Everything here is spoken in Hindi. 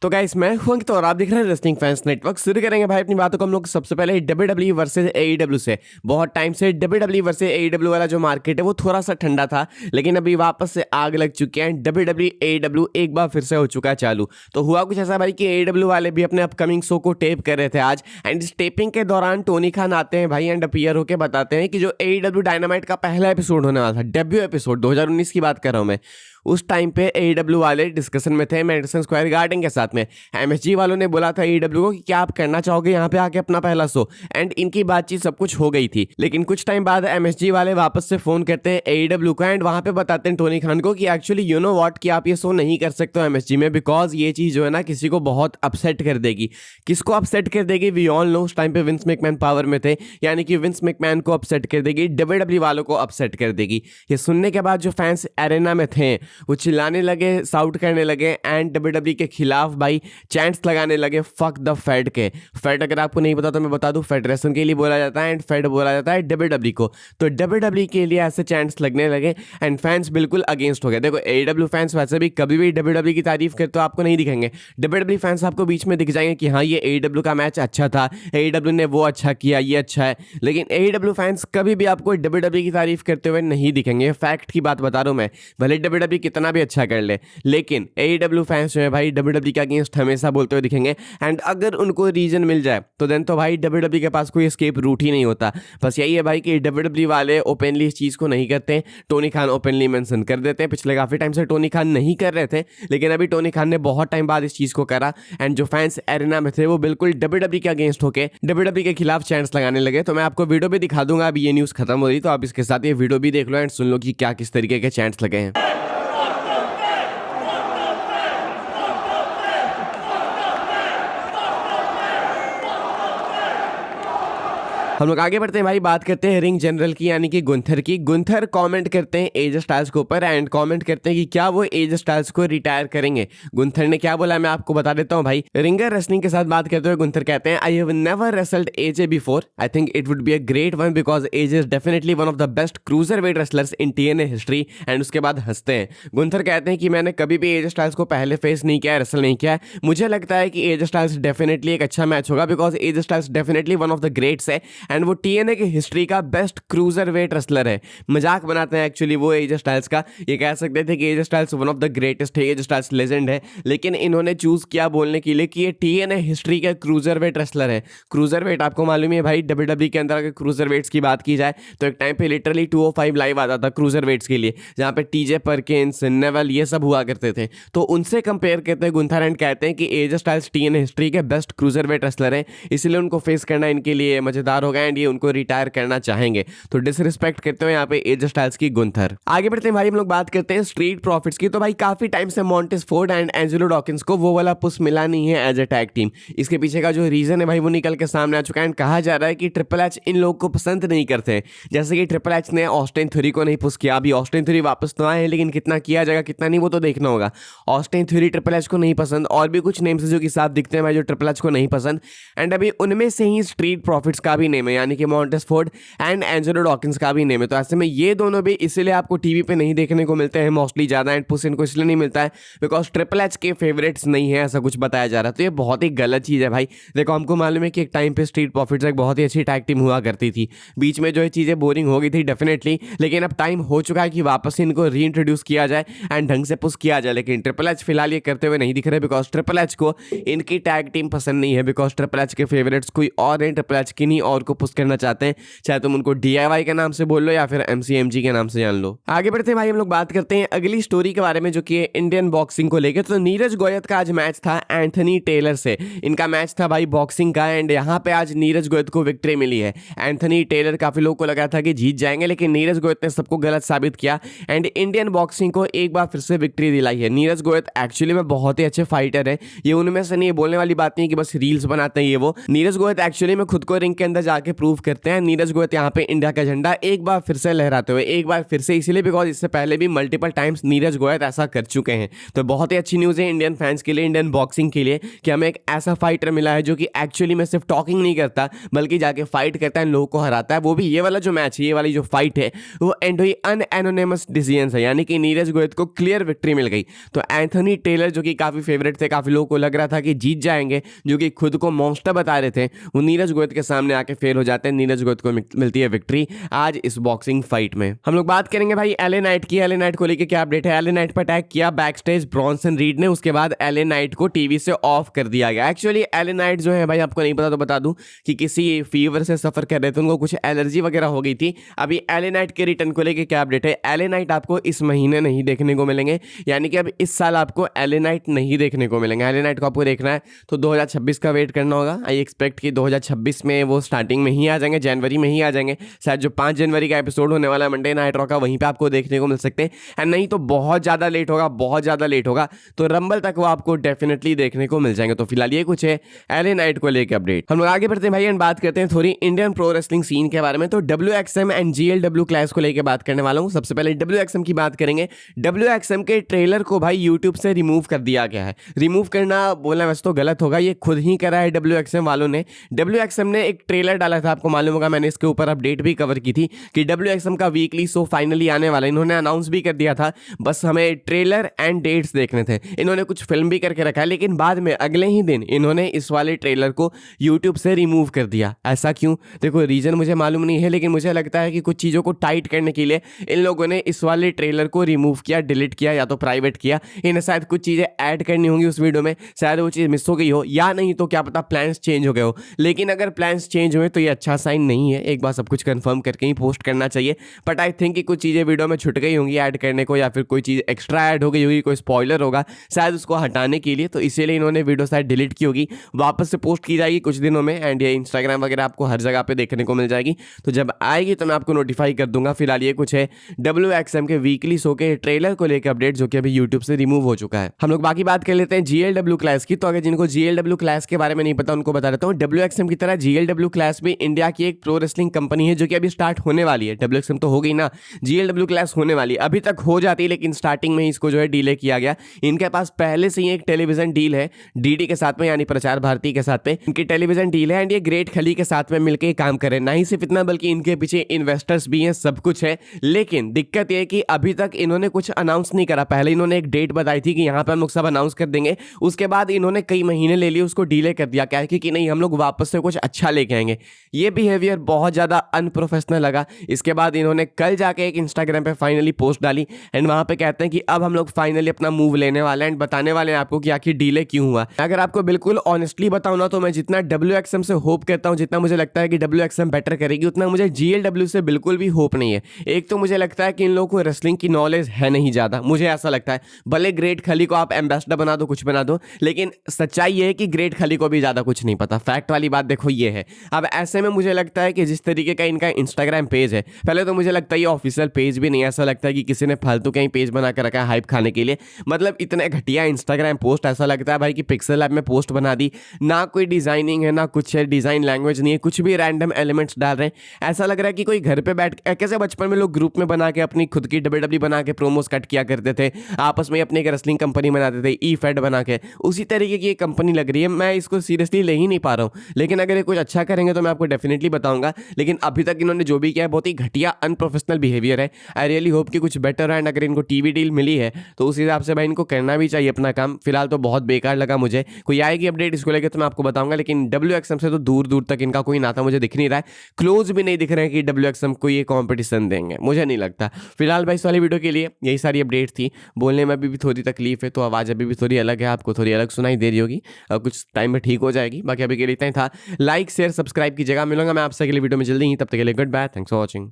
तो गाइस मैं हूं अंकित और आप देख रहे हैं रेसलिंग फैंस नेटवर्क। शुरू करेंगे भाई अपनी बातों को हम लोग सबसे पहले WWE वर्सेस AEW से। बहुत टाइम से WWE वर्सेस AEW वाला जो मार्केट है वो थोड़ा सा ठंडा था, लेकिन अभी वापस से आग लग चुकी है। WWE AEW एक बार फिर से हो चुका है चालू। तो हुआ कुछ ऐसा भाई कि AEW वाले भी अपने अपकमिंग शो को टेप कर रहे थे आज, एंड इस टेपिंग के दौरान टोनी खान आते हैं भाई एंड अपीयर होकर बताते हैं कि जो AEW डायनामाइट का पहला एपिसोड होने वाला था, डेब्यू एपिसोड 2019 की बात कर रहा हूं मैं, उस टाइम पे AEW वाले डिस्कशन में थे मैडिसन स्क्वायर गार्डन के साथ में। MSG वालों ने बोला था AEW को कि क्या आप करना चाहोगे यहाँ पे आके अपना पहला शो, एंड इनकी बातचीत सब कुछ हो गई थी। लेकिन कुछ टाइम बाद MSG वाले वापस से फोन करते हैं AEW को एंड वहां पे बताते हैं टोनी खान को कि एक्चुअली यू नो व्हाट कि आप ये शो नहीं कर सकते हो MSG में, बिकॉज ये चीज जो है ना किसी को बहुत अपसेट कर देगी। किसको अपसेट कर देगी? वी ऑल नो उस टाइम पे विंस मैकमैन पावर में थे, यानी कि विंस मैकमैन को अपसेट कर देगी, WWE वालों को अपसेट कर देगी। ये सुनने के बाद जो फैंस एरेना में थे वो चिल्लाने लगे, साउट करने लगे एंड WWE के खिलाफ भाई चैंट्स लगाने लगे फक द फेड के। फेड अगर आपको नहीं पता तो मैं बता दूं, फेडरेशन के लिए बोला जाता है एंड फेड बोला जाता है WWE को। तो WWE के लिए ऐसे चैंट्स लगने लगे एंड फैंस बिल्कुल अगेंस्ट हो गए। देखो AEW फैंस वैसे भी कभी भी WWE की तारीफ करते तो आपको नहीं दिखेंगे, WWE फैंस आपको बीच में दिख जाएंगे कि हाँ ये AEW का मैच अच्छा था, AEW ने वो अच्छा किया, ये अच्छा है। लेकिन AEW फैंस कभी भी आपको WWE की तारीफ करते हुए नहीं दिखेंगे। फैक्ट की बात बता रहा हूं मैं, भले WWE कितना भी अच्छा कर ले, लेकिन AEW फैंस जो है भाई WWE के अगेंस्ट हमेशा बोलते हुए दिखेंगे। एंड अगर उनको रीजन मिल जाए तो देन तो भाई WWE के पास कोई एस्केप रूट ही नहीं होता। बस यही है भाई कि WWE वाले ओपनली इस चीज़ को नहीं करते। टोनी खान ओपनली मेंशन कर देते हैं, पिछले काफ़ी टाइम से टोनी खान नहीं कर रहे थे, लेकिन अभी टोनी खान ने बहुत टाइम बाद इस चीज़ को करा एंड जो फैंस एरेना में थे वो बिल्कुल WWE के अगेंस्ट होके WWE के खिलाफ चैंट्स लगाने लगे। तो मैं आपको वीडियो भी दिखा दूंगा, अभी ये न्यूज़ खत्म हो रही तो आप इसके साथ ये वीडियो भी देख लो एंड सुन लो कि क्या किस तरीके के चैंट्स लगे हैं। हम लोग आगे बढ़ते हैं भाई, बात करते हैं रिंग जनरल की यानी कि गुंथर की। गुंथर कमेंट करते हैं एज स्टाइल्स के ऊपर एंड कमेंट करते हैं कि क्या वो एज स्टाइल्स को रिटायर करेंगे। गुंथर ने क्या बोला मैं आपको बता देता हूं भाई। रिंगर रेसलिंग के साथ बात करते हुए गुंथर कहते हैं, I have never wrestled AJ before, I think it would be a great one because AJ is definitely one of the best cruiserweight wrestlers in TNA history. And उसके बाद हंसते हैं। गुंथर कहते हैं कि मैंने कभी भी एज स्टाइल्स को पहले फेस नहीं किया, रेसल नहीं किया है। मुझे लगता है कि एज स्टाइल्स डेफिनेटली एक अच्छा मैच होगा because as styles definitely one of the greats है एंड वो TNA की हिस्ट्री का बेस्ट क्रूजर वेट रेसलर है। मजाक बनाते हैं एक्चुअली वो एज स्टाइल्स का, ये कह सकते थे कि as styles one of the greatest है, एज स्टाइल्स लेजेंड है, लेकिन इन्होंने चूज किया बोलने के लिए कि ये TNA हिस्ट्री का क्रूजर वेट रेसलर है। क्रूजर वेट आपको मालूम है भाई, WWE के अंदर अगर क्रूजर वेट्स की बात की जाए तो एक टाइम पे लिटरली 205 लाइव आता था क्रूजर वेट्स के लिए, जहाँ पे TJ परकिंस, नेवल ये सब हुआ करते थे। तो उनसे कंपेयर करते हैं गुंथर एंड कहते हैं कि एज स्टाइल्स TNA हिस्ट्री के बेस्ट क्रूजर वेट रेसलर है, इसलिए उनको फेस करना इनके लिए मजेदार होगा एंड ये उनको रिटायर करना चाहेंगे। तो डिसरिस्पेक्ट करते हुए यहाँ पे एज स्टाइल्स की गुंथर। आगे बढ़ते हैं भाई, हम लोग बात करते हैं स्ट्रीट प्रॉफिट्स की। तो भाई काफी टाइम से Montez Ford and Angelo Dawkins को वो वाला पुश मिला नहीं है एज ए टैग टीम। इसके पीछे का जो रीजन है भाई वो निकल के सामने आ चुका है एंड कहा जा रहा है कि ट्रिपल एच इन लोगों को पसंद नहीं करते। जैसे कि ट्रिपल एच ने ऑस्टिन थ्योरी को नहीं पुश किया, अभी ऑस्टिन थ्योरी वापस तो आए हैं लेकिन कितना किया जाएगा कितना नहीं वो तो देखना होगा। ऑस्टिन थ्योरी ट्रिपल एच को नहीं पसंद, और भी कुछ नेम्स जो कि साफ दिखते हैं भाई जो ट्रिपल एच को नहीं पसंद। एंड अभी उनमें से ही स्ट्रीट प्रॉफिट्स का भी नेम है, यानी कि Montez Ford and Angelo Dawkins का भी नेम है। तो ऐसे में ये दोनों भी इसलिए आपको टीवी पे नहीं देखने को मिलते हैं मोस्टली ज्यादा, एंड पुश इनको इसलिए नहीं मिलता है बिकॉज ट्रिपल एच के फेवरेट्स नहीं है, ऐसा कुछ बताया जा रहा है। तो ये बहुत ही गलत चीज है भाई। देखो हमको मालूम है कि एक टाइम पे स्ट्रीट प्रॉफिट्स एक बहुत ही अच्छी टैग टीम हुआ करती थी, बीच में जो है चीजें बोरिंग हो गई थी डेफिनेटली, लेकिन अब टाइम हो चुका है कि वापस इनको रीइंट्रोड्यूस किया जाए एंड ढंग से पुश किया जाए। लेकिन ट्रिपल एच फिलहाल ये करते हुए नहीं दिख रहे बिकॉज ट्रिपल एच को इनकी टैग टीम पसंद नहीं है, बिकॉज ट्रिपल एच के फेवरेट्स कोई और हैं, ट्रिपल एच किन्हीं और को पुश करना चाहते हैं, चाहे तुम उनको DIY के नाम से बोल लो या फिर MCMG के नाम से जान लो। आगे बढ़ते हैं भाई, हम लोग बात करते हैं अगली स्टोरी के बारे में जो कि इंडियन बॉक्सिंग को लेकर। तो नीरज गोयत का आज मैच था एंथनी टेलर से, इनका मैच था भाई बॉक्सिंग का एंड यहाँ पे आज नीरज गोयत को विक्ट्री मिली है। एंथनी टेलर काफी लोगों को लगा था कि जीत जाएंगे, लेकिन नीरज गोयत ने सबको गलत साबित किया एंड इंडियन बॉक्सिंग को एक बार फिर से विक्ट्री दिलाई है। नीरज गोयत एक्चुअली में बहुत ही अच्छे फाइटर है, ये उनमें से नहीं, बोलने वाली बात नहीं कि बस रील्स बनाते हैं ये वो। नीरज गोयत एक्चुअली में खुद को रिंग के अंदर जाके आके प्रूव करते हैं नीरज गोयत यहाँ पे इंडिया का झंडा एक बार फिर से लहराते हुए, एक बार फिर से इसलिए बिकॉज इससे पहले भी मल्टीपल टाइम्स नीरज गोयत ऐसा कर चुके हैं। तो बहुत ही अच्छी न्यूज़ है इंडियन फैंस के लिए, इंडियन बॉक्सिंग के लिए, कि हमें एक ऐसा फाइटर मिला है जो कि एक्चुअली में सिर्फ टॉकिंग नहीं करता बल्कि जाके फाइट करता है, लोगों को हराता है। वो भी ये वाला जो मैच है, ये वाली जो फाइट है वो एंड हुई अनएनोनिमस डिसीजन है, यानी कि नीरज गोयत को क्लियर विक्ट्री मिल गई। तो एंथनी टेलर जो कि काफ़ी फेवरेट थे, काफ़ी लोगों को लग रहा था कि जीत जाएंगे, जो कि खुद को मॉन्स्टर बता रहे थे, वो नीरज गोयत के सामने आके फेल हो जाते हैं। नीरज गोयत को मिलती है विक्ट्री आज इस बॉक्सिंग फाइट में। हम लोग बात करेंगे भाई एलए नाइट की। एलए नाइट को लेकर क्या अपडेट है? एलए नाइट पर अटैक किया बैक स्टेज ब्रॉन्सन रीड ने, उसके बाद एलए नाइट को टीवी से ऑफ कर दिया गया। एक्चुअली एलए नाइट जो है भाई, आपको नहीं पता तो बता दूं कि किसी फीवर से सफर कर रहे थे, उनको कुछ एलर्जी वगैरह हो गई थी। अभी एलए नाइट के रिटर्न को लेकर क्या अपडेट है? एलए नाइट आपको इस महीने नहीं देखने को मिलेंगे, यानी कि अब इस साल आपको एलए नाइट नहीं देखने को मिलेंगे। एलए नाइट को आपको देखना है तो 2026 का वेट करना होगा। आई एक्सपेक्ट कि 2026 में वो स्टार्टिंग में ही आ जाएंगे, जनवरी में ही आ जाएंगे। शायद जो 5 जनवरी का एपिसोड होने वाला है मंडे नाइट रॉ का, वहीं पे आपको देखने को मिल सकते हैं। एंड नहीं तो बहुत ज़्यादा लेट होगा, बहुत ज़्यादा लेट होगा तो रंबल तक वो आपको डेफिनेटली देखने को मिल जाएंगे। तो फिलहाल ये कुछ है एलए नाइट को लेकर अपडेट। हम लोग आगे बढ़ते हैं भाई एंड बात करते हैं थोड़ी इंडियन प्रो रेसलिंग सीन के बारे में। तो WXM एंड GLW क्लैश को लेकर बात करने वाला हूँ। सबसे पहले WXM की बात करेंगे। WXM के ट्रेलर को भाई यूट्यूब से रिमूव कर दिया गया है। रिमूव करना बोलना वैसे तो गलत होगा, ये खुद ही करा है WXM वालों ने। WXM ने एक ट्रेलर डाला था, आपको मालूम होगा, मैंने इसके ऊपर अपडेट भी कवर की थी कि WXM का वीकली शो फाइनली आने वाला है। इन्होंने अनाउंस भी कर दिया था, बस हमें ट्रेलर एंड डेट्स देखने थे। इन्होंने कुछ फिल्म भी करके रखा है, लेकिन बाद में अगले ही दिन इन्होंने इस वाले ट्रेलर को यूट्यूब से रिमूव कर दिया। ऐसा क्यों? देखो रीजन मुझे मालूम नहीं है, लेकिन मुझे लगता है कि कुछ चीज़ों को टाइट करने के लिए इन लोगों ने इस वाले ट्रेलर को रिमूव किया, डिलीट किया या तो प्राइवेट किया। इन्हें शायद कुछ चीज़ें ऐड करनी होंगी उस वीडियो में, शायद वो चीज़ मिस हो गई हो, या नहीं तो क्या पता प्लान्स चेंज हो गए हो। लेकिन अगर प्लान्स चेंज हुए तो ये अच्छा साइन नहीं है, एक बार सब कुछ कंफर्म करके ही पोस्ट करना चाहिए। बट आई थिंक कि कुछ चीज़ें वीडियो में छुट गई होंगी ऐड करने को, या फिर कोई चीज़ एक्स्ट्रा ऐड हो गई होगी, कोई स्पॉइलर होगा शायद उसको हटाने के लिए, तो इसीलिए इन्होंने वीडियो शायद डिलीट की होगी। वापस से पोस्ट की जाएगी कुछ दिनों में एंड ये इंस्टाग्राम वगैरह आपको हर जगह पे देखने को मिल जाएगी। तो जब आएगी तो मैं आपको नोटिफाई कर दूंगा। फिलहाल ये कुछ है WXM के वीकली शो के ट्रेलर को लेकर अपडेट, जो कि अभी यूट्यूब से रिमूव हो चुका है। हम लोग बाकी बात कर लेते हैं GLW क्लैश की। तो अगर जिनको GLW क्लैश के बारे में नहीं पता उनको बता देता हूँ। WXM की तरह GLW क्लैश भी इंडिया की एक प्रो रेसलिंग कंपनी है जो कि अभी स्टार्ट होने वाली है। WXM तो हो गई ना, GLW क्लैश होने वाली है। अभी तक हो जाती है लेकिन स्टार्टिंग में ही इसको जो है डिले किया गया। इनके पास पहले से ही एक टेलीविजन डील है DD के साथ में, यानी प्रचार भारती के साथ में इनकी टेलीविजन डील है एंड ये ग्रेट खली के साथ में मिलकर काम करें। ना ही सिर्फ इतना बल्कि इनके पीछे इन्वेस्टर्स भी हैं, सब कुछ है। लेकिन दिक्कत यह है कि अभी तक इन्होंने कुछ अनाउंस नहीं करा। पहले इन्होंने एक डेट बताई थी कि यहाँ पर हम लोग सब अनाउंस कर देंगे, उसके बाद इन्होंने कई महीने ले लिए, उसको डिले कर दिया। क्या है कि नहीं हम लोग वापस से कुछ अच्छा लेके आएंगे। ये बिहेवियर बहुत ज़्यादा अनप्रोफेशनल लगा। इसके बाद इन्होंने कल जाके एक इंस्टाग्राम पे फाइनली पोस्ट डाली एंड वहाँ पे कहते हैं कि अब हम लोग फाइनली अपना मूव लेने वाले हैं एंड बताने वाले हैं आपको कि आखिर डिले क्यों हुआ। अगर आपको बिल्कुल ऑनेस्टली बताऊँ ना, तो मैं जितना WXM से होप करता हूँ, जितना मुझे लगता है कि WXM बेटर करेगी, उतना मुझे GLW से बिल्कुल भी होप नहीं है। एक तो मुझे लगता है कि इन लोगों को रेसलिंग की नॉलेज है नहीं ज़्यादा, मुझे ऐसा लगता है। भले ग्रेट खली को आप एम्बेसडर बना दो, कुछ बना दो, लेकिन सच्चाई ये है कि ग्रेट खली को भी ज़्यादा कुछ नहीं पता। फैक्ट वाली बात देखो ये है। अब ऐसे में मुझे लगता है कि जिस तरीके का इनका इंस्टाग्राम पेज है, पहले तो मुझे लगता है ये ऑफिशियल पेज भी नहीं है, ऐसा लगता है कि किसी ने फालतू कहीं पेज बना कर रखा है हाइप खाने के लिए। मतलब इतने घटिया इंस्टाग्राम पोस्ट, ऐसा लगता है भाई कि पिक्सल ऐप में पोस्ट बना दी, ना कोई डिजाइनिंग है ना कुछ है, डिजाइन लैंग्वेज नहीं है, कुछ भी रैंडम एलिमेंट्स डाल रहे हैं। ऐसा लग रहा है कि कोई घर पे बैठ, कैसे बचपन में लोग ग्रुप में बना के अपनी खुद की WWE बना के प्रोमोस कट किया करते थे, आपस में अपनी एक रेसलिंग कंपनी बनाते थे ई-फेड बना के, उसी तरीके की एक कंपनी लग रही है। मैं इसको सीरियसली ले ही नहीं पा रहा हूँ, लेकिन अगर ये कुछ अच्छा करेंगे तो मैं आपको डेफिनेटली बताऊंगा। लेकिन अभी तक इन्होंने जो भी किया है बहुत ही घटिया अनप्रोफेशनल बिहेवियर है। आई रियली होप कि कुछ बेटर है एंड अगर इनको टीवी डील मिली है तो उस हिसाब से भाई इनको करना भी चाहिए अपना काम। फिलहाल तो बहुत बेकार लगा मुझे। कोई आएगी अपडेट इसको लेकर तो मैं आपको बताऊंगा, लेकिन WXM से तो दूर दूर तक इनका कोई नाता मुझे दिख नहीं रहा है। क्लोज भी नहीं दिख रहे हैं कि WXM को ये कॉम्पिटिशन देंगे, मुझे नहीं लगता। फिलहाल भाई इस वाली वीडियो के लिए यही सारी अपडेट थी। बोलने में अभी भी थोड़ी तकलीफ है, तो आवाज़ अभी भी थोड़ी अलग है, आपको थोड़ी अलग सुनाई दे रही होगी, कुछ टाइम में ठीक हो जाएगी। बाकी अभी के लिए इतना ही था। लाइक शेयर सब्सक्राइब की जगह मिलूंगा मैं आपसे अगली वीडियो में जल्दी ही, तब तक के लिए good bye, thanks for watching.